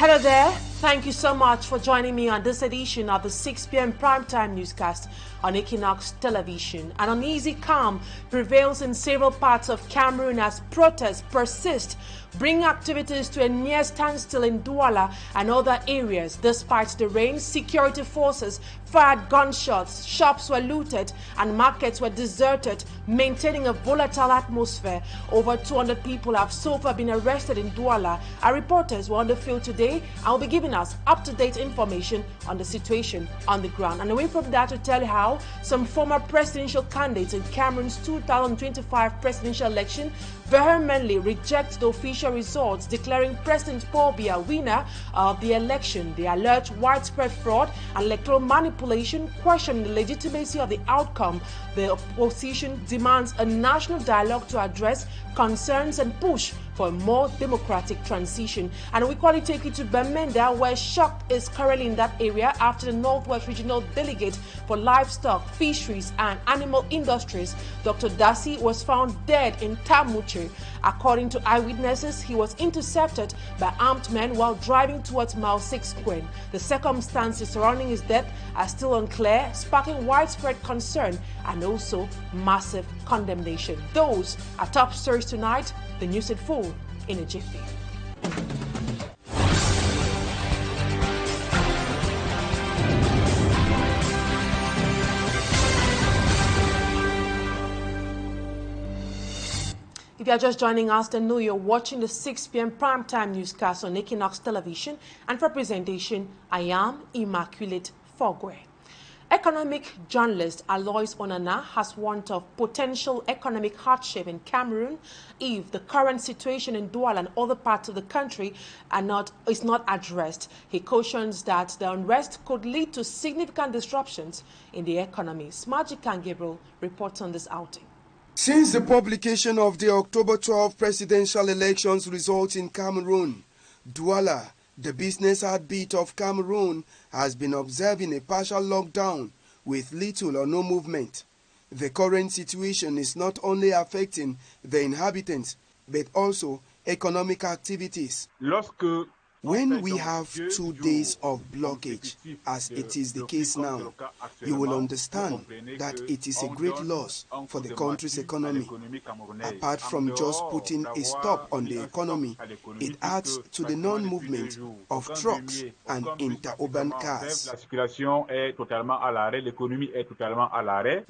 Hello there. Thank you so much for joining me on this edition of the 6 p.m. primetime newscast on Equinoxe television. An uneasy calm prevails in several parts of Cameroon as protests persist, bringing activities to a near standstill in Douala and other areas. Despite the rain, security forces fired gunshots, shops were looted, and markets were deserted, maintaining a volatile atmosphere. Over 200 people have so far been arrested in Douala. Our reporters were on the field today and will be giving us up-to-date information on the situation on the ground. And away from that, to tell you how some former presidential candidates in Cameroon's 2025 presidential election vehemently reject the official results, declaring President Buea winner of the election. They allege widespread fraud and electoral manipulation, questioning the legitimacy of the outcome. The opposition demands a national dialogue to address concerns and push for a more democratic transition. And we quickly take you to Bamenda, where shock is currently in that area after the Northwest Regional Delegate for Livestock, Fisheries and Animal Industries, Dr. Dasi, was found dead in Tamuche. According to eyewitnesses, he was intercepted by armed men while driving towards Mile 6 Gwen. The circumstances surrounding his death are still unclear, sparking widespread concern and also massive condemnation. Those are top stories tonight. The news in full in a jiffy. If you are just joining us, then know you're watching the 6 p.m. primetime newscast on Equinoxe television, and for presentation, I am Immaculate Fogwe. Economic journalist Alois Onana has warned of potential economic hardship in Cameroon if the current situation in Douala and other parts of the country is not addressed. He cautions that the unrest could lead to significant disruptions in the economy. Smajikan Gabriel reports on this outing. Since the publication of the October 12 presidential elections results in Cameroon, Douala, the business heartbeat of Cameroon, has been observing a partial lockdown with little or no movement. The current situation is not only affecting the inhabitants, but also economic activities. When we have 2 days of blockage, as it is the case now, you will understand that it is a great loss for the country's economy. Apart from just putting a stop on the economy, it adds to the non-movement of trucks and interurban cars.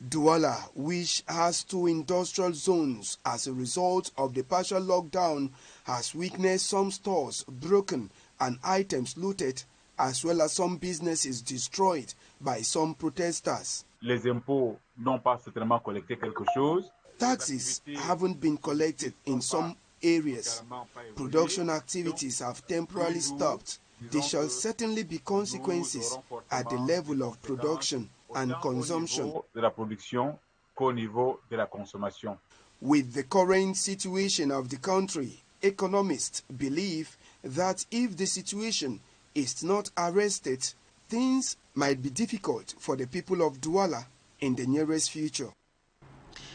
Douala, which has 2 industrial zones as a result of the partial lockdown, has witnessed some stores broken and items looted, as well as some businesses destroyed by some protesters. Taxes haven't been collected in some areas. Production activities have temporarily stopped. There shall certainly be consequences at the level of production and consumption. With the current situation of the country, economists believe that if the situation is not arrested, things might be difficult for the people of Douala in the nearest future.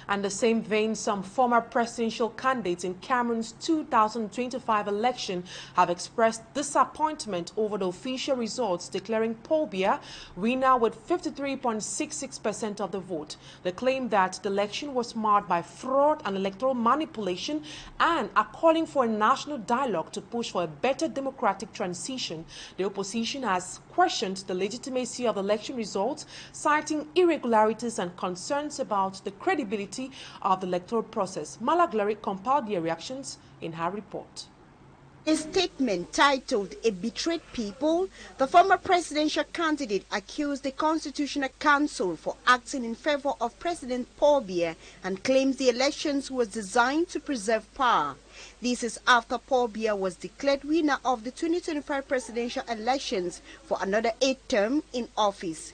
And the same vein, some former presidential candidates in Cameroon's 2025 election have expressed disappointment over the official results, declaring Buea winner with 53.66% of the vote. They claim that the election was marred by fraud and electoral manipulation and are calling for a national dialogue to push for a better democratic transition. The opposition has questioned the legitimacy of the election results, citing irregularities and concerns about the credibility of the electoral process. Malaglary compiled their reactions in her report. In a statement titled "A Betrayed People," the former presidential candidate accused the Constitutional Council for acting in favor of President Buea and claims the elections was designed to preserve power. This is after Buea was declared winner of the 2025 presidential elections for another 8th term in office.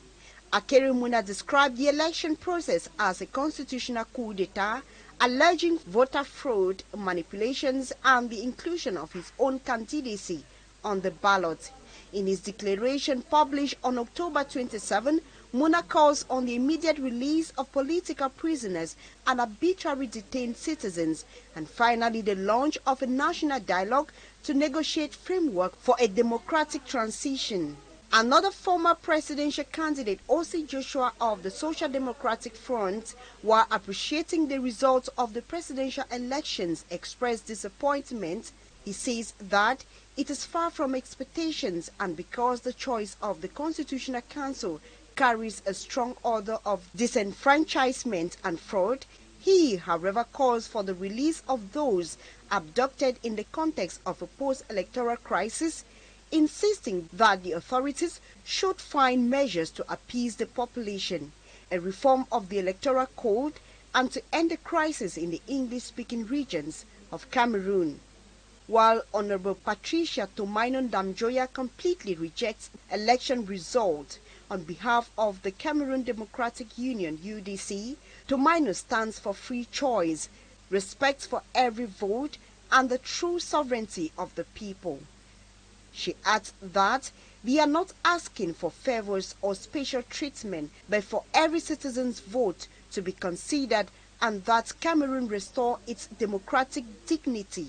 Akerimuna described the election process as a constitutional coup d'etat, alleging voter fraud, manipulations, and the inclusion of his own candidacy on the ballot. In his declaration published on October 27, Muna calls on the immediate release of political prisoners and arbitrarily detained citizens, and finally the launch of a national dialogue to negotiate framework for a democratic transition. Another former presidential candidate, O.C. Joshua of the Social Democratic Front, while appreciating the results of the presidential elections, expressed disappointment. He says that it is far from expectations, and because the choice of the Constitutional Council carries a strong order of disenfranchisement and fraud, he, however, calls for the release of those abducted in the context of a post-electoral crisis, insisting that the authorities should find measures to appease the population, a reform of the electoral code, and to end the crisis in the English-speaking regions of Cameroon. While Honorable Patricia Toumainon Damjoya completely rejects election result, on behalf of the Cameroon Democratic Union, UDC, Toumainon stands for free choice, respect for every vote, and the true sovereignty of the people. She adds that they are not asking for favors or special treatment, but for every citizen's vote to be considered, and that Cameroon restore its democratic dignity.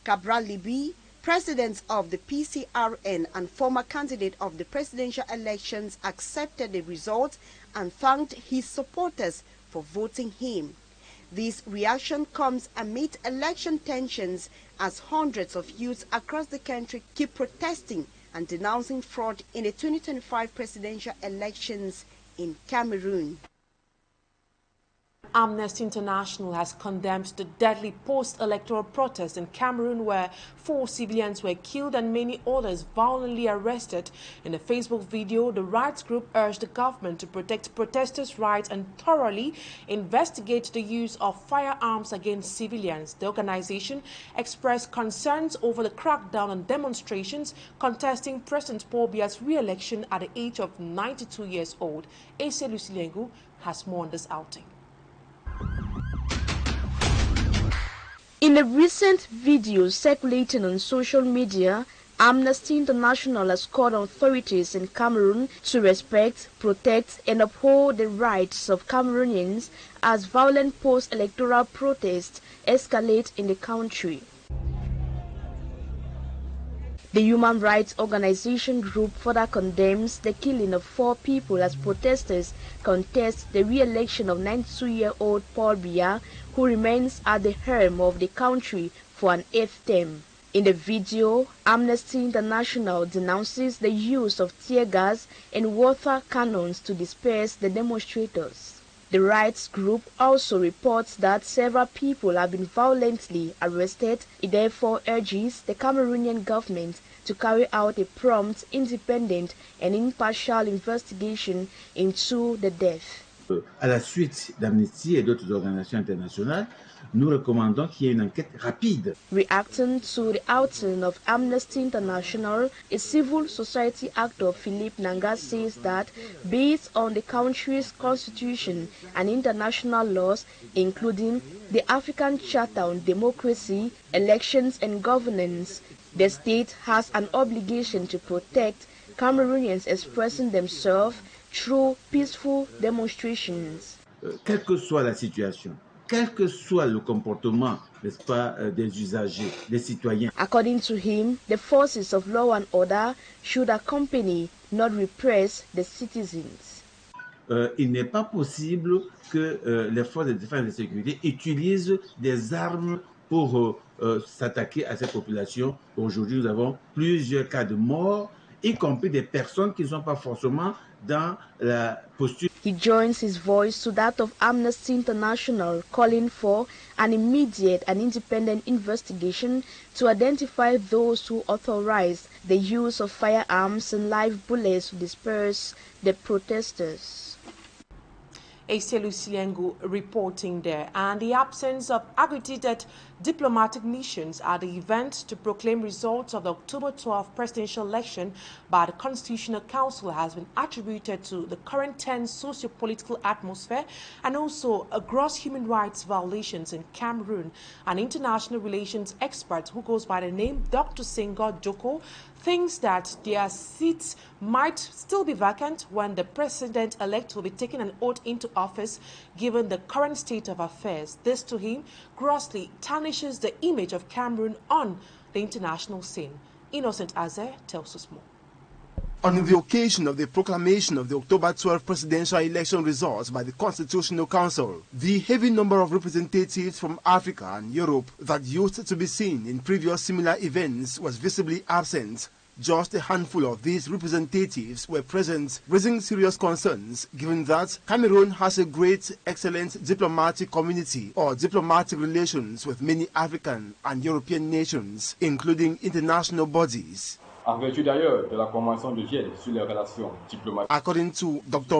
Cabral Libi, president of the PCRN and former candidate of the presidential elections, accepted the results and thanked his supporters for voting him. This reaction comes amid election tensions as hundreds of youths across the country keep protesting and denouncing fraud in the 2025 presidential elections in Cameroon. Amnesty International has condemned the deadly post-electoral protests in Cameroon where 4 civilians were killed and many others violently arrested. In a Facebook video, the rights group urged the government to protect protesters' rights and thoroughly investigate the use of firearms against civilians. The organization expressed concerns over the crackdown on demonstrations contesting President Paul Biya's re-election at the age of 92 years old. Ese Lucilengu has more on this outing. In a recent video circulating on social media, Amnesty International has called on authorities in Cameroon to respect, protect, and uphold the rights of Cameroonians as violent post-electoral protests escalate in the country. The human rights organization group further condemns the killing of 4 people as protesters contest the re-election of 92-year-old Paul Biya, who remains at the helm of the country for an 8th term. In the video, Amnesty International denounces the use of tear gas and water cannons to disperse the demonstrators. The rights group also reports that several people have been violently arrested. It therefore urges the Cameroonian government to carry out a prompt, independent and impartial investigation into the death. À la suite d'Amnesty et d'autres organisations internationales, nous recommandons qu'il y ait une enquête rapide. Reacting to the outing of Amnesty International, a civil society actor, Philippe Nanga, says that based on the country's constitution and international laws, including the African Charter on Democracy, Elections and Governance, the state has an obligation to protect Cameroonians expressing themselves through peaceful demonstrations. Quelle que soit la situation, quel que soit le comportement, n'est-ce pas, des usagers, des citoyens. According to him, the forces of law and order should accompany, not repress, the citizens. Il n'est pas possible que les forces de défense et de sécurité utilisent des armes pour s'attaquer à cette population. Aujourd'hui, nous avons plusieurs cas de mort, y compris des personnes qui ne sont pas forcément dans la posture. He joins his voice to that of Amnesty International, calling for an immediate and independent investigation to identify those who authorized the use of firearms and live bullets to disperse the protesters. Ese Lucilengu reporting there. And the absence of agitated diplomatic missions at the event to proclaim results of the October 12 presidential election by the Constitutional Council has been attributed to the current tense socio-political atmosphere and also a gross human rights violations in Cameroon. An international relations expert who goes by the name Dr. Senghor Joko thinks that their seats might still be vacant when the president-elect will be taking an oath into office, given the current state of affairs. This, to him, grossly tarnishes the image of Cameroon on the international scene. Innocent Azer tells us more. On the occasion of the proclamation of the October 12 presidential election results by the Constitutional Council, the heavy number of representatives from Africa and Europe that used to be seen in previous similar events was visibly absent. Just a handful of these representatives were present, raising serious concerns given that Cameroon has a great, excellent diplomatic community or diplomatic relations with many African and European nations, including international bodies. En vertu d'ailleurs de la Convention de Vienne sur les relations diplomatiques. According to Dr.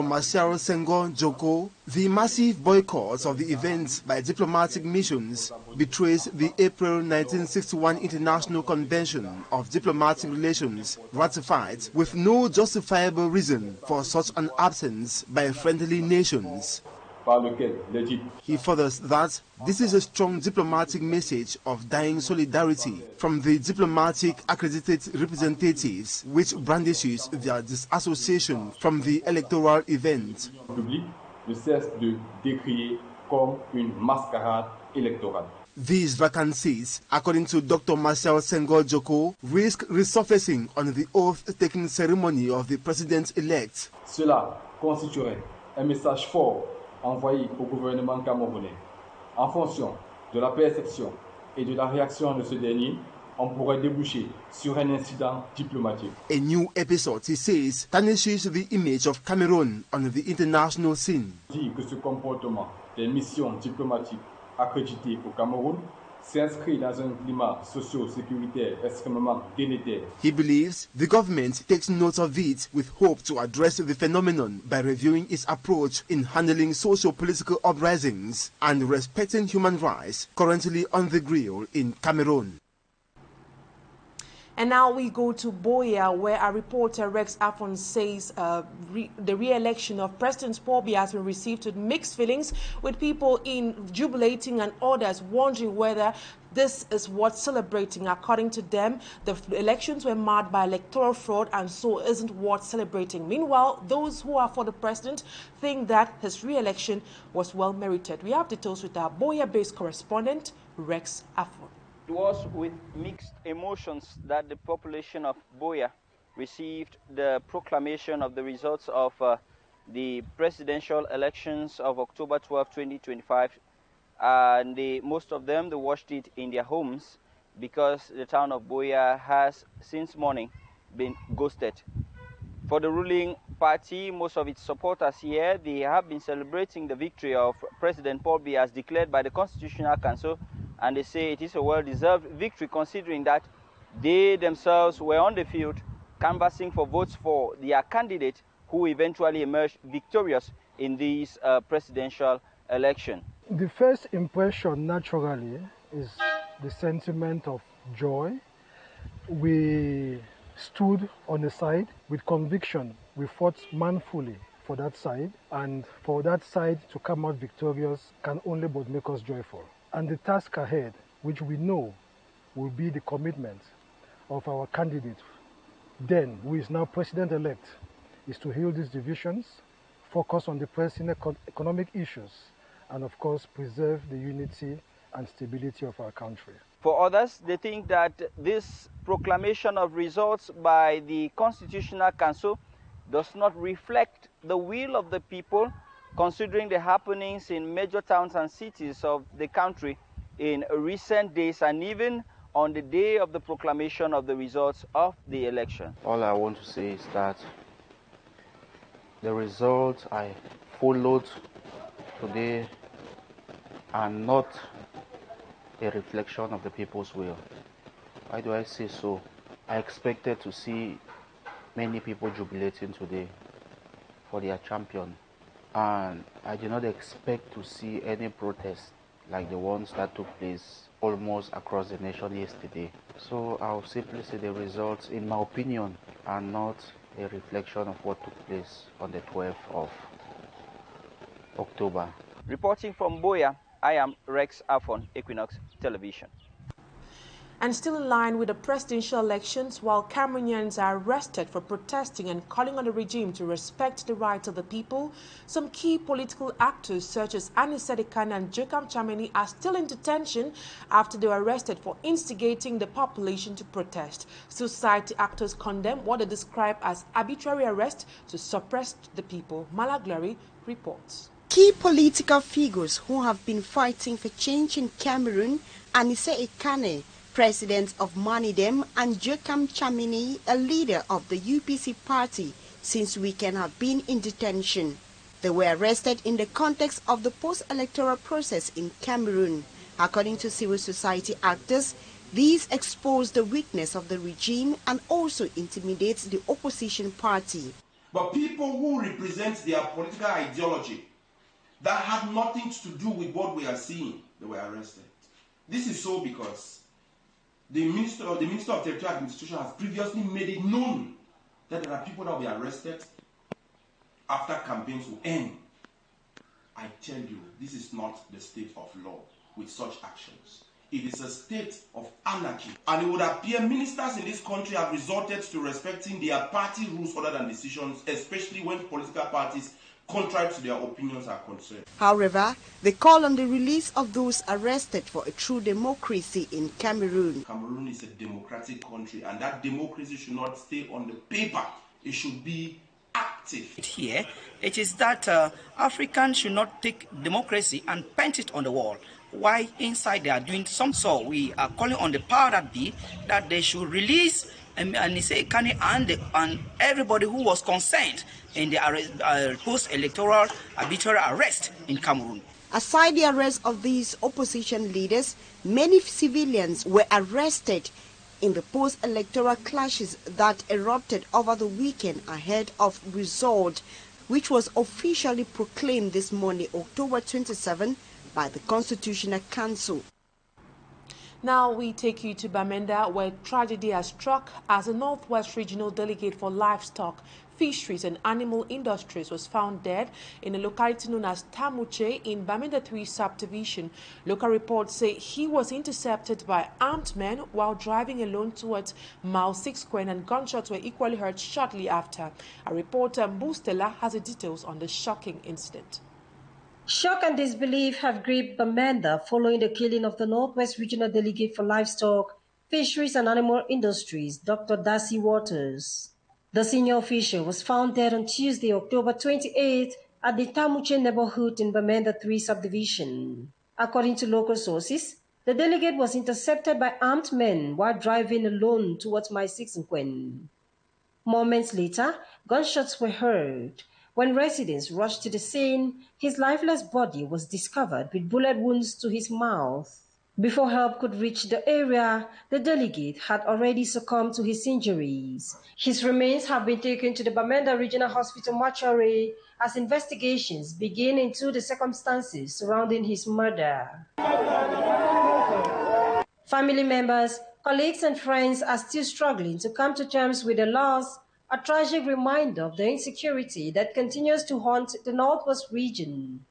Senghor Joko, the massive boycott of the events by diplomatic missions betrays the April 1961 International Convention of Diplomatic Relations ratified with no justifiable reason for such an absence by friendly nations. He furthers that this is a strong diplomatic message of dying solidarity from the diplomatic accredited representatives, which brandishes their disassociation from the electoral event. These vacancies, according to Dr. Senghor Joko, risk resurfacing on the oath-taking ceremony of the president-elect. Cela constituerait un message fort envoyé au gouvernement camerounais. En fonction de la perception et de la réaction de ce dernier, on pourrait déboucher sur un incident diplomatique. A new episode, he says, tarnishes the image of Cameroon on the international scene. Dit que ce comportement des missions diplomatiques accréditées au Cameroun s'inscrit dans un climat socio-sécuritaire extrêmement délétère. He believes the government takes note of it with hope to address the phenomenon by reviewing its approach in handling socio-political uprisings and respecting human rights currently on the grill in Cameroon. And now we go to Buea, where our reporter Rex Afon says the re-election of President Paul Biya has been received with mixed feelings, with people jubilating and others wondering whether this is worth celebrating. According to them, the elections were marred by electoral fraud and so isn't worth celebrating. Meanwhile, those who are for the president think that his re-election was well merited. We have details with our Buea-based correspondent, Rex Afon. It was with mixed emotions that the population of Buea received the proclamation of the results of the presidential elections of October 12, 2025. And most of them, they watched it in their homes because the town of Buea has, since morning, been ghosted. For the ruling party, most of its supporters here, they have been celebrating the victory of President Paul Biya as declared by the Constitutional Council, and they say it is a well-deserved victory considering that they themselves were on the field canvassing for votes for their candidate who eventually emerged victorious in this presidential election. The first impression, naturally, is the sentiment of joy. We stood on the side with conviction. We fought manfully for that side, and for that side to come out victorious can only but make us joyful. And the task ahead, which we know will be the commitment of our candidate, then, who is now president-elect, is to heal these divisions, focus on the pressing economic issues, and of course preserve the unity and stability of our country. For others, they think that this proclamation of results by the Constitutional Council does not reflect the will of the people, considering the happenings in major towns and cities of the country in recent days and even on the day of the proclamation of the results of the election. All I want to say is that the results I followed today are not a reflection of the people's will. Why do I say so? I expected to see many people jubilating today for their champion, and I did not expect to see any protest like the ones that took place almost across the nation yesterday. So I'll simply say the results, in my opinion, are not a reflection of what took place on the 12th of October. Reporting from Buea, I am Rex Afon, Equinoxe Television. And still in line with the presidential elections, while Cameroonians are arrested for protesting and calling on the regime to respect the rights of the people, some key political actors such as Anissa Dekane and Joachim Chameni are still in detention after they were arrested for instigating the population to protest. Society actors condemn what they describe as arbitrary arrest to suppress the people. Malaglari reports. Key political figures who have been fighting for change in Cameroon, Anissa Dekane, president of Manidem, and Joachim Chameni, a leader of the UPC party, since weekend have been in detention. They were arrested in the context of the post-electoral process in Cameroon. According to civil society actors, these expose the weakness of the regime and also intimidates the opposition party. But people who represent their political ideology that have nothing to do with what we are seeing, they were arrested. This is so because the Minister of Territorial Administration has previously made it known that there are people that will be arrested after campaigns will end. I tell you, this is not the state of law with such actions. It is a state of anarchy. And it would appear ministers in this country have resorted to respecting their party rules other than decisions, especially when political parties contrary to their opinions are concerned. However, they call on the release of those arrested for a true democracy in Cameroon. Cameroon is a democratic country, and that democracy should not stay on the paper. It should be active. Here, it is that Africans should not take democracy and paint it on the wall. Why inside they are doing some. So we are calling on the power that be that they should release Anissa Dekane and everybody who was concerned in the post-electoral arbitrary arrest in Cameroon. Aside the arrest of these opposition leaders, many civilians were arrested in the post-electoral clashes that erupted over the weekend ahead of result, which was officially proclaimed this Monday, October 27, by the Constitutional Council. Now we take you to Bamenda, where tragedy has struck as a Northwest Regional Delegate for Livestock, Fisheries and Animal Industries was found dead in a locality known as Tamuche in Bamenda 3 subdivision. Local reports say he was intercepted by armed men while driving alone towards Mile 6 and gunshots were equally heard shortly after. Our reporter Bustela has the details on the shocking incident. Shock and disbelief have gripped Bamenda following the killing of the Northwest Regional Delegate for Livestock, Fisheries and Animal Industries, Dr. Darcy Waters. The senior official was found dead on Tuesday, October 28, at the Tamuche neighborhood in Bamenda 3 subdivision. According to local sources, the delegate was intercepted by armed men while driving alone towards Mile 6. Moments later, gunshots were heard. When residents rushed to the scene, his lifeless body was discovered with bullet wounds to his mouth. Before help could reach the area, the delegate had already succumbed to his injuries. His remains have been taken to the Bamenda Regional Hospital mortuary as investigations begin into the circumstances surrounding his murder. Family members, colleagues and friends are still struggling to come to terms with the loss, a tragic reminder of the insecurity that continues to haunt the Northwest region.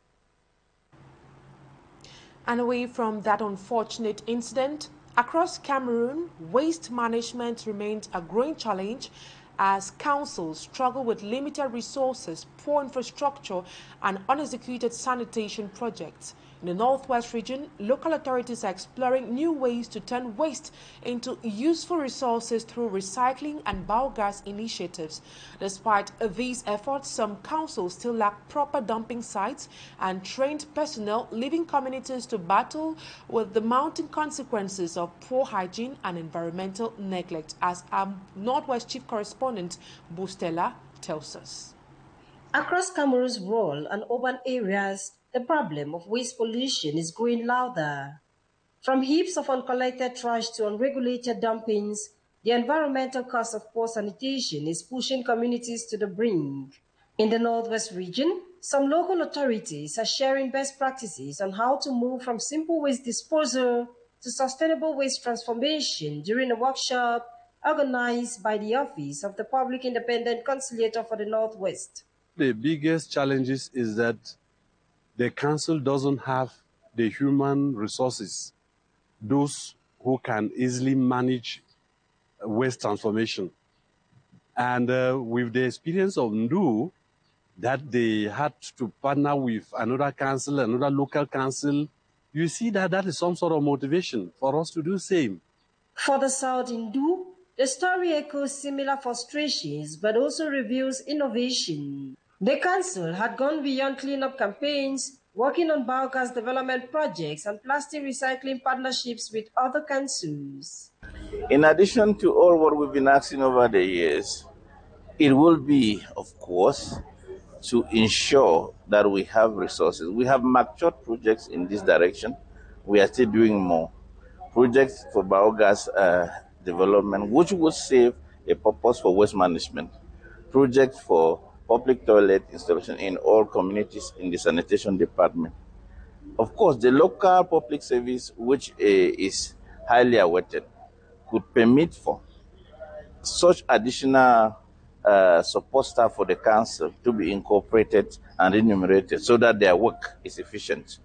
And away from that unfortunate incident, across Cameroon, waste management remains a growing challenge as councils struggle with limited resources, poor infrastructure, and unexecuted sanitation projects. In the Northwest region, local authorities are exploring new ways to turn waste into useful resources through recycling and biogas initiatives. Despite these efforts, some councils still lack proper dumping sites and trained personnel, leaving communities to battle with the mounting consequences of poor hygiene and environmental neglect, as our Northwest Chief Correspondent Bustela tells us. Across Cameroon's rural and urban areas, the problem of waste pollution is growing louder. From heaps of uncollected trash to unregulated dumpings, the environmental cost of poor sanitation is pushing communities to the brink. In the Northwest region, Some local authorities are sharing best practices on how to move from simple waste disposal to sustainable waste transformation during a workshop organized by the Office of the Public Independent Conciliator for the Northwest. The biggest challenges is that the council doesn't have the human resources, those who can easily manage waste transformation. And with the experience of Nous, that they had to partner with another council, another local council, you see that that is some sort of motivation for us to do the same. For the South in Nous, the story echoes similar frustrations, but also reveals innovation. The council had gone beyond cleanup campaigns, working on biogas development projects and plastic recycling partnerships with other councils. In addition to all what we've been asking over the years, it will be, of course, to ensure that we have resources. We have matured projects in this direction. We are still doing more projects for biogas development, which will serve a purpose for waste management. Projects for public toilet installation in all communities in the sanitation department. Of course, the local public service, which is highly awaited, could permit for such additional support staff for the council to be incorporated and enumerated so that their work is efficient.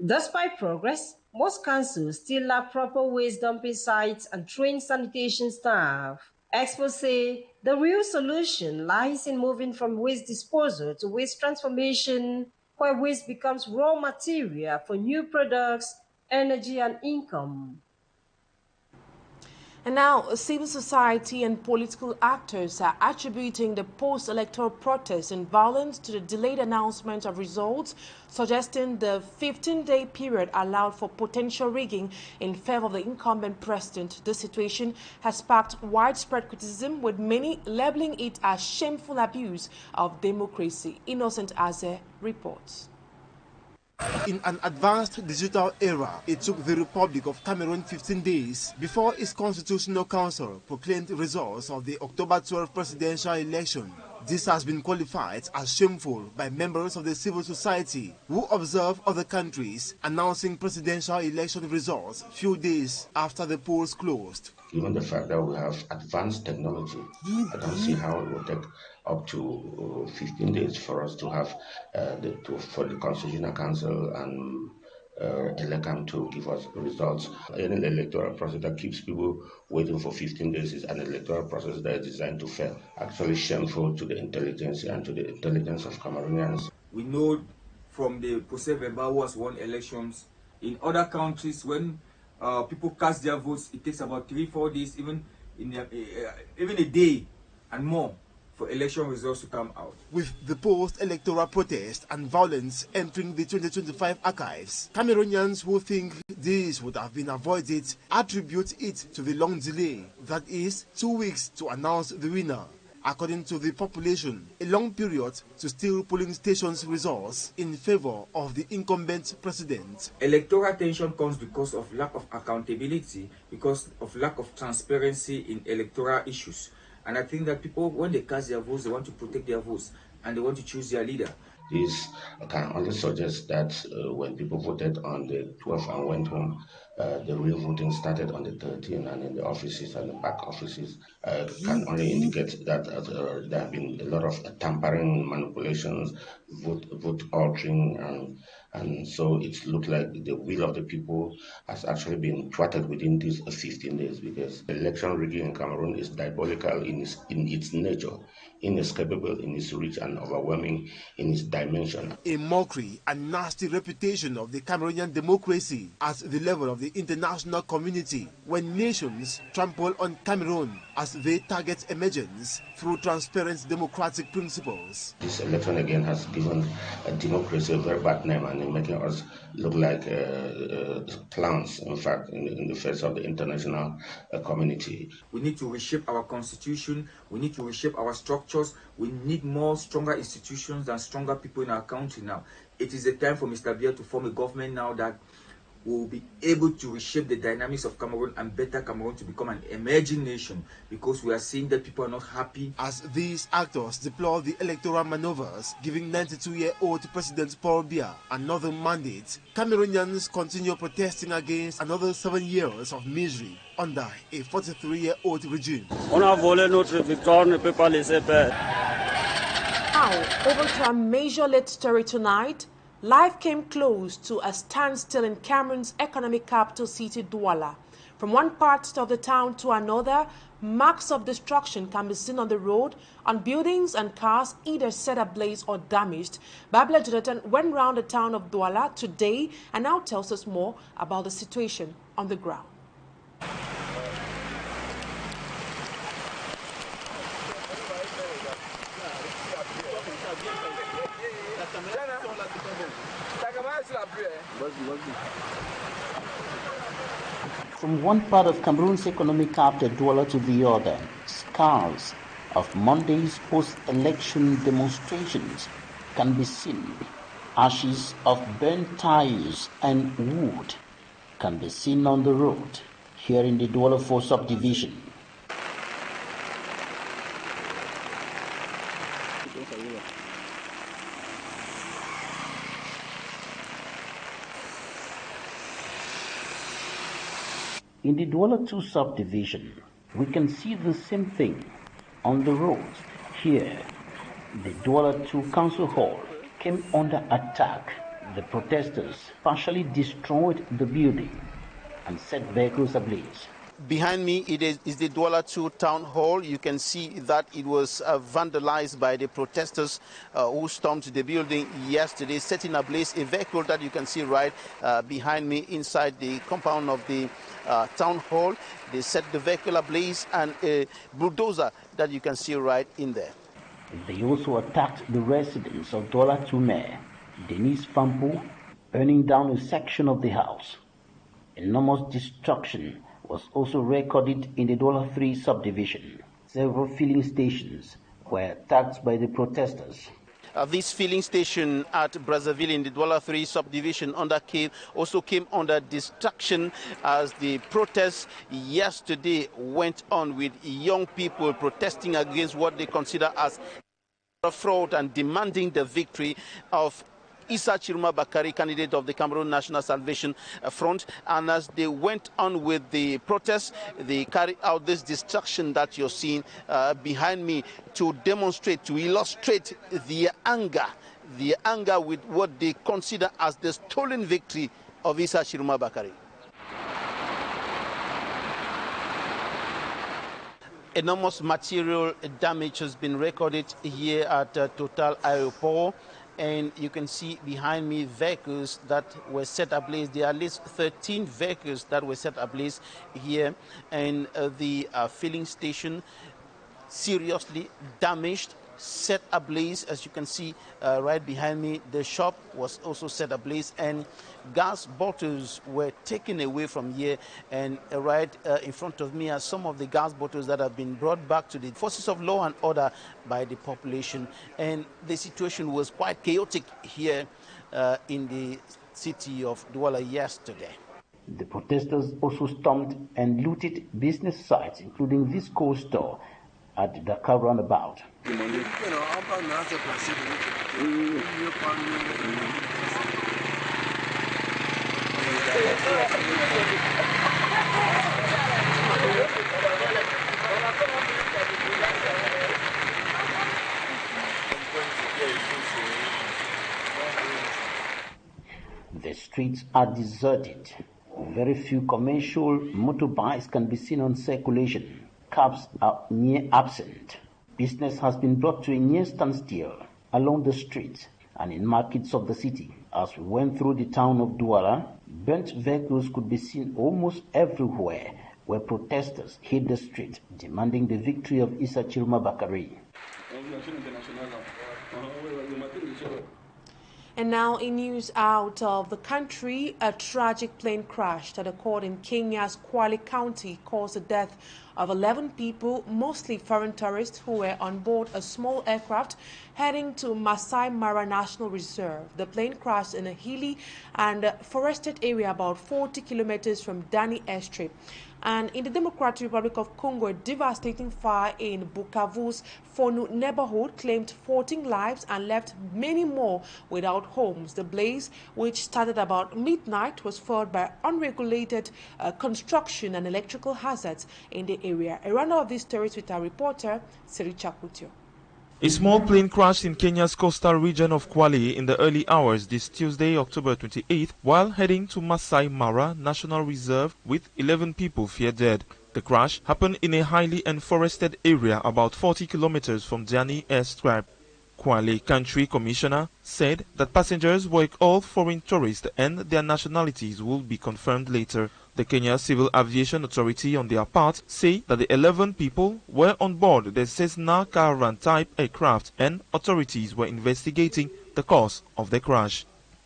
Despite progress, most councils still lack proper waste dumping sites and trained sanitation staff. Experts say the real solution lies in moving from waste disposal to waste transformation, where waste becomes raw material for new products, energy, and income. And now, civil society and political actors are attributing the post-electoral protests and violence to the delayed announcement of results, suggesting the 15-day period allowed for potential rigging in favor of the incumbent president. The situation has sparked widespread criticism, with many labeling it as shameful abuse of democracy. Innocent Aze reports. In an advanced digital era, it took the Republic of Cameroon 15 days before its Constitutional Council proclaimed the results of the October 12 presidential election. This has been qualified as shameful by members of the civil society who observe other countries announcing presidential election results few days after the polls closed. Given the fact that we have advanced technology, I don't see how it will take up to 15 days for us to have for the Constitutional Council and Elecam to give us results. Any electoral process that keeps people waiting for 15 days is an electoral process that is designed to fail. Actually shameful to the intelligence and to the intelligence of Cameroonians. We know from the procès verbal was won elections in other countries when people cast their votes, it takes about 3-4 days, even a day and more, for election results to come out. With the post-electoral protest and violence entering the 2025 archives, Cameroonians who think this would have been avoided attribute it to the long delay, that is, 2 weeks to announce the winner. According to the population, a long period to steal polling stations' results in favor of the incumbent president. Electoral tension comes because of lack of accountability, because of lack of transparency in electoral issues. And I think that people, when they cast their votes, they want to protect their votes and they want to choose their leader. This can only suggest that when people voted on the 12th and went home, the real voting started on the 13th, and in the offices and the back offices can only indicate that there have been a lot of tampering, manipulations, vote altering, and so it looked like the will of the people has actually been thwarted within these 15 days, because election rigging in Cameroon is diabolical in its nature, inescapable in its reach, and overwhelming in its dimension. A mockery and nasty reputation of the Cameroonian democracy at the level of the international community, when nations trample on Cameroon as they target emergence through transparent democratic principles. This election again has given democracy a very bad name and making us look like clowns, in fact, in the face of the international community. We need to reshape our constitution, we need to reshape our structures, we need more stronger institutions and stronger people in our country now. It is a time for Mr. Buea to form a government now that we will be able to reshape the dynamics of Cameroon and better Cameroon to become an emerging nation, because we are seeing that people are not happy. As these actors deplore the electoral maneuvers giving 92-year-old President Paul Biya another mandate, Cameroonians continue protesting against another 7 years of misery under a 43-year-old regime. On a volé notre victoire, on ne peut pas laisser perdre. Now, over to a major lead story tonight. Life came close to a standstill in Cameroon's economic capital city, Douala. From one part of the town to another, marks of destruction can be seen on the road, on buildings and cars either set ablaze or damaged. Babla Jonathan went round the town of Douala today and now tells us more about the situation on the ground. From one part of Cameroon's economic capital, Douala, to the other, scars of Monday's post-election demonstrations can be seen. Ashes of burnt tires and wood can be seen on the road here in the Douala 4 subdivision. In the Douala 2 subdivision, we can see the same thing on the roads. Here, the Douala 2 Council Hall came under attack. The protesters partially destroyed the building and set vehicles ablaze. Behind me is the Douala 2 Town Hall. You can see that it was vandalized by the protesters who stormed the building yesterday, setting ablaze a vehicle that you can see right behind me inside the compound of the Town Hall. They set the vehicle ablaze, and a bulldozer that you can see right in there. They also attacked the residence of Douala 2 Mayor, Denise Fampo, burning down a section of the house. Enormous destruction was also recorded in the Douala 3 subdivision. Several filling stations were attacked by the protesters. This filling station at Brazzaville in the Douala 3 subdivision also came under destruction as the protests yesterday went on, with young people protesting against what they consider as fraud and demanding the victory of Issa Chiruma Bakari, candidate of the Cameroon National Salvation Front. And as they went on with the protests, they carried out this destruction that you're seeing behind me to demonstrate, to illustrate the anger with what they consider as the stolen victory of Issa Chiruma Bakari. Enormous material damage has been recorded here at Total Aéroport. And you can see behind me vehicles that were set ablaze. There are at least 13 vehicles that were set ablaze here. And the filling station seriously damaged, set ablaze. As you can see right behind me, the shop was also set ablaze, and gas bottles were taken away from here. And right in front of me are some of the gas bottles that have been brought back to the forces of law and order by the population. And the situation was quite chaotic here in the city of Douala yesterday. The protesters also stormed and looted business sites, including this coal store at the Dakar roundabout. The streets are deserted. Very few commercial motorbikes can be seen on circulation. Cabs are near absent. Business has been brought to a near standstill along the streets and in markets of the city. As we went through the town of Douala, burnt vehicles could be seen almost everywhere, where protesters hit the street demanding the victory of Issa Chiruma Bakari. And now in news out of the country, a tragic plane crash that occurred in Kenya's Kwale County caused the death of 11 people, mostly foreign tourists who were on board a small aircraft heading to Masai Mara National Reserve. The plane crashed in a hilly and forested area about 40 kilometers from Dani Airstrip. And in the Democratic Republic of Congo, a devastating fire in Bukavu's Fonu neighborhood claimed 14 lives and left many more without homes. The blaze, which started about midnight, was fueled by unregulated construction and electrical hazards in the area. A runner of these stories with our reporter, Siri Chakutio. A small plane crashed in Kenya's coastal region of Kwale in the early hours this Tuesday, October 28th, while heading to Masai Mara National Reserve with 11 people feared dead. The crash happened in a highly forested area about 40 kilometers from Dani Airstrip. Kwale Country Commissioner said that passengers were all foreign tourists and their nationalities will be confirmed later. The Kenya Civil Aviation Authority, on their part, say that the 11 people were on board the Cessna Caravan-type aircraft and authorities were investigating the cause of the crash.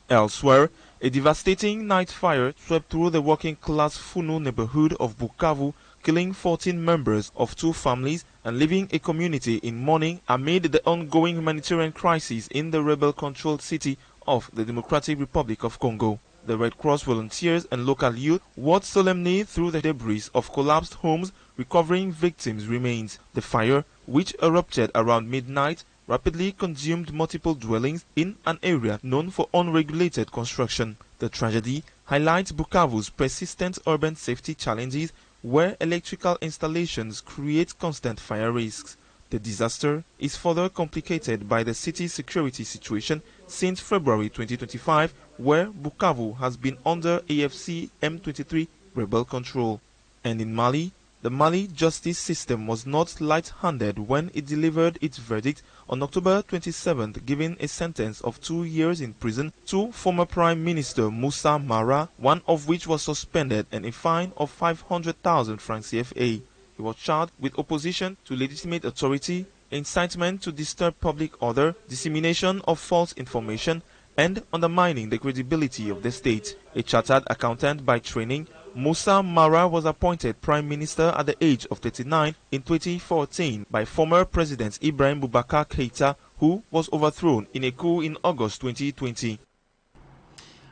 Elsewhere, a devastating night fire swept through the working-class Funu neighborhood of Bukavu, killing 14 members of 2 families and leaving a community in mourning amid the ongoing humanitarian crisis in the rebel-controlled city of the Democratic Republic of Congo. The Red Cross volunteers and local youth walked solemnly through the debris of collapsed homes, recovering victims' remains. The fire, which erupted around midnight, rapidly consumed multiple dwellings in an area known for unregulated construction. The tragedy highlights Bukavu's persistent urban safety challenges, where electrical installations create constant fire risks. The disaster is further complicated by the city's security situation since February 2025, where Bukavu has been under AFC M23 rebel control. And in Mali, the Mali justice system was not light-handed when it delivered its verdict on October 27th, giving a sentence of 2 years in prison to former Prime Minister Moussa Mara, one of which was suspended, and a fine of 500,000 francs CFA. He was charged with opposition to legitimate authority, incitement to disturb public order, dissemination of false information, and undermining the credibility of the state. A chartered accountant by training, Moussa Mara was appointed Prime Minister at the age of 39 in 2014 by former President Ibrahim Boubacar Keïta, who was overthrown in a coup in August 2020.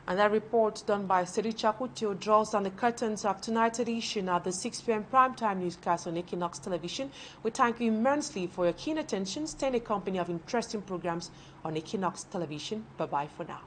And that report done by Siri Chakutio draws down the curtains of tonight's edition of the 6 p.m. primetime newscast on Equinoxe Television. We thank you immensely for your keen attention. Stay in the company of interesting programs on Equinoxe Television. Bye-bye for now.